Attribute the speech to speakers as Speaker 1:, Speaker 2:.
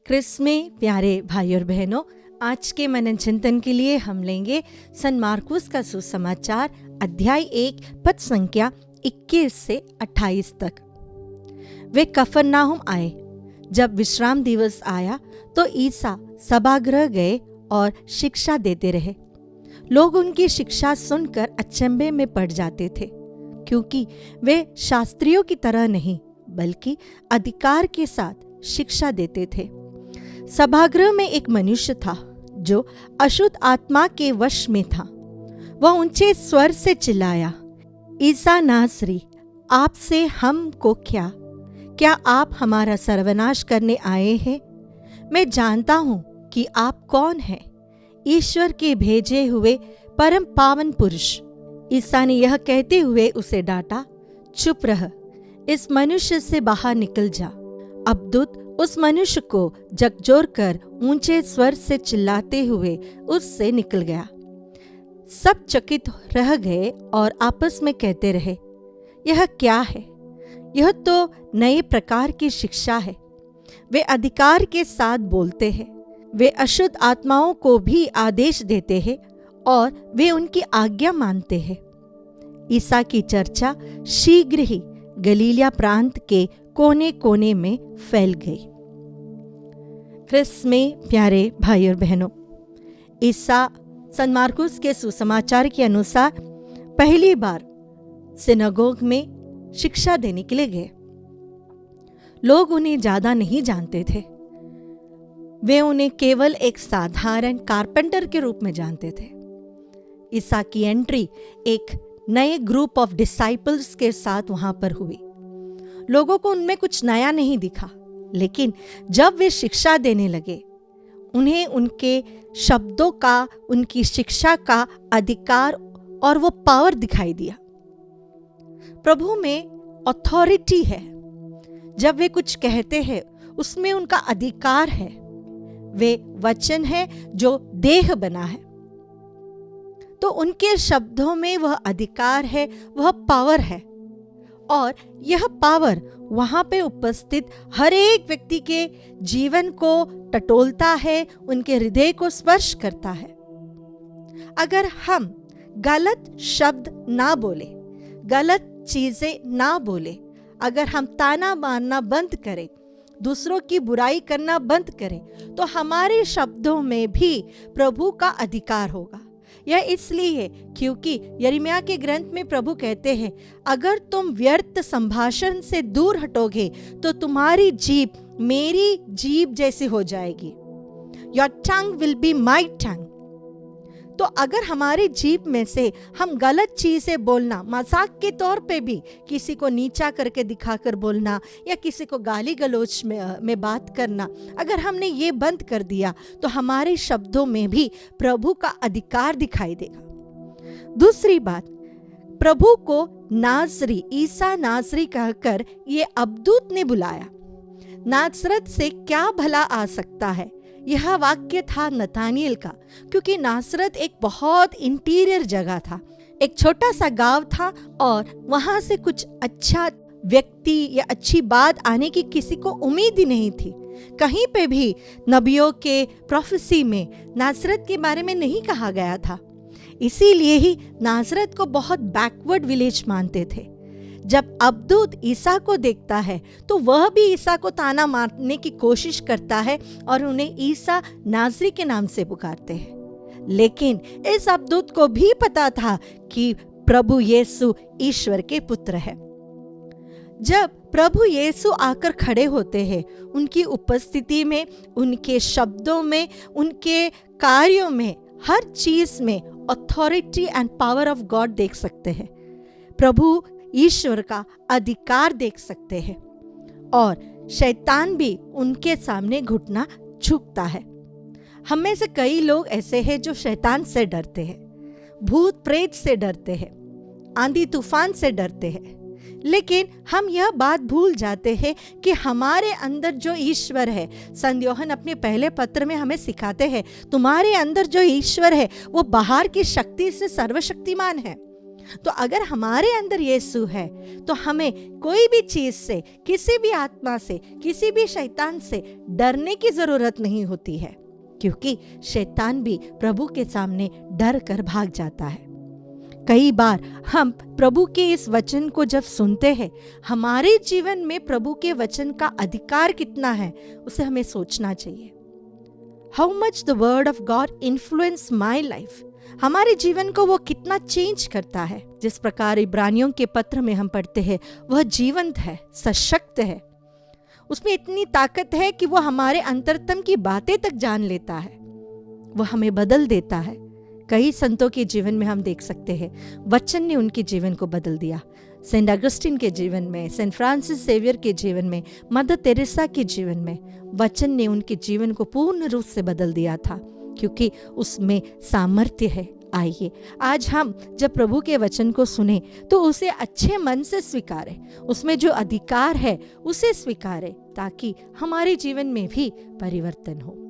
Speaker 1: Chris में प्यारे भाई और बहनों, आज के मनन चिंतन के लिए हम लेंगे सन मार्कुस का सुसमाचार अध्याय 1 पद संख्या 21 से 28 तक। वे कफरनाहुम आए। जब विश्राम दिवस आया तो ईसा सभागृह गए और शिक्षा देते रहे। लोग उनकी शिक्षा सुनकर अचंभे में पड़ जाते थे, क्योंकि वे शास्त्रियों की तरह नहीं बल्कि अधिकार के साथ शिक्षा देते थे। सभागृह में एक मनुष्य था जो अशुद्ध आत्मा के वश में था। वह ऊंचे स्वर से चिल्लाया, ईसा नासरी, आपसे हमको क्या आप हमारा सर्वनाश करने आए हैं? मैं जानता हूं कि आप कौन हैं, ईश्वर के भेजे हुए परम पावन पुरुष। ईसा ने यह कहते हुए उसे डांटा, चुप रह, इस मनुष्य से बाहर निकल जा। अब दूत उस मनुष्य को झकझोर कर ऊंचे स्वर से चिल्लाते हुए उससे निकल गया। सब चकित रह गए और आपस में कहते रहे, यह क्या है? यह तो नए प्रकार की शिक्षा है। वे अधिकार के साथ बोलते हैं। वे अशुद्ध आत्माओं को भी आदेश देते हैं और वे उनकी आज्ञा मानते हैं। ईसा की चर्चा शीघ्र ही गलीलिया प्रांत के कोने कोने में फैल गई। क्रिस में प्यारे भाई और बहनों, ईसा सन मार्कुस के सुसमाचार के अनुसार पहली बार सिनागोग में शिक्षा देने के लिए गए। लोग उन्हें ज्यादा नहीं जानते थे। वे उन्हें केवल एक साधारण कारपेंटर के रूप में जानते थे। ईसा की एंट्री एक नए ग्रुप ऑफ डिसाइपल्स के साथ वहां पर हुई। लोगों को उनमें कुछ नया नहीं दिखा, लेकिन जब वे शिक्षा देने लगे, उन्हें उनके शब्दों का, उनकी शिक्षा का अधिकार और वो पावर दिखाई दिया। प्रभु में अथॉरिटी है। जब वे कुछ कहते हैं उसमें उनका अधिकार है। वे वचन है जो देह बना है, तो उनके शब्दों में वह अधिकार है, वह पावर है। और यह पावर वहां पे उपस्थित हर एक व्यक्ति के जीवन को टटोलता है, उनके हृदय को स्पर्श करता है। अगर हम गलत शब्द ना बोले, गलत चीजें ना बोले, अगर हम ताना मारना बंद करें, दूसरों की बुराई करना बंद करें, तो हमारे शब्दों में भी प्रभु का अधिकार होगा। यह इसलिए क्योंकि यिर्मयाह के ग्रंथ में प्रभु कहते हैं, अगर तुम व्यर्थ संभाषण से दूर हटोगे तो तुम्हारी जीभ मेरी जीभ जैसी हो जाएगी। Your tongue will be my tongue। तो अगर हमारी जीभ में से हम गलत चीजें बोलना, मजाक के तौर पे भी किसी को नीचा करके दिखाकर बोलना या किसी को गाली गलौज में बात करना, अगर हमने ये बंद कर दिया तो हमारे शब्दों में भी प्रभु का अधिकार दिखाई देगा। दूसरी बात, प्रभु को नासरी, ईसा नासरी कहकर ये अबदूत ने बुलाया। नासरत से क्या भला आ सकता है? यह वाक्य था नतानिएल का, क्योंकि नासरत एक बहुत इंटीरियर जगह था, एक छोटा सा गांव था और वहां से कुछ अच्छा व्यक्ति या अच्छी बात आने की किसी को उम्मीद ही नहीं थी। कहीं पे भी नबियों के प्रोफेसी में नासरत के बारे में नहीं कहा गया था। इसीलिए ही नासरत को बहुत बैकवर्ड विलेज मानते थे। जब अबदूत ईसा को देखता है तो वह भी ईसा को ताना मारने की कोशिश करता है और उन्हें ईसा नासरी के नाम से पुकारते हैं। लेकिन इस अबदूत को भी पता था कि प्रभु यीशु ईश्वर के पुत्र है। जब प्रभु यीशु आकर खड़े होते हैं, उनकी उपस्थिति में, उनके शब्दों में, उनके कार्यों में, हर चीज में authority and power of God देख सकते हैं। प्रभु ईश्वर का अधिकार देख सकते हैं और शैतान भी उनके सामने घुटना झुकता है। हम में से कई लोग ऐसे हैं जो शैतान से डरते हैं, भूत प्रेत से डरते हैं, आंधी तूफान से डरते हैं। लेकिन हम यह बात भूल जाते हैं कि हमारे अंदर जो ईश्वर है, संत यूहन्ना अपने पहले पत्र में हमें सिखाते हैं, तुम्हारे अंदर जो ईश्वर है वो बाहर की शक्ति से सर्वशक्तिमान है। तो अगर हमारे अंदर यीशु है तो हमें कोई भी चीज से, किसी भी आत्मा से, किसी भी शैतान से डरने की जरूरत नहीं होती है, क्योंकि शैतान भी प्रभु के सामने डर कर भाग जाता है। कई बार हम प्रभु के इस वचन को जब सुनते हैं, हमारे जीवन में प्रभु के वचन का अधिकार कितना है उसे हमें सोचना चाहिए। How much the word of God influence my life, हमारे जीवन को वो कितना चेंज करता है। जिस प्रकार इब्रानियों के पत्र में हम पढ़ते हैं, वह जीवंत है, सशक्त है, उसमें इतनी ताकत है कि वो हमारे अंतरतम की बातें तक जान लेता है, वह हमें बदल देता है। कई संतों के जीवन में हम देख सकते हैं वचन ने उनके जीवन को बदल दिया। सेंट अगस्टिन के जीवन में, सेंट फ्रांसिस सेवियर के जीवन में, मदर तेरेसा के जीवन में वचन ने उनके जीवन को पूर्ण रूप से बदल दिया था, क्योंकि उसमें सामर्थ्य है। आइए आज हम जब प्रभु के वचन को सुने तो उसे अच्छे मन से स्वीकारें, उसमें जो अधिकार है उसे स्वीकारें, ताकि हमारे जीवन में भी परिवर्तन हो।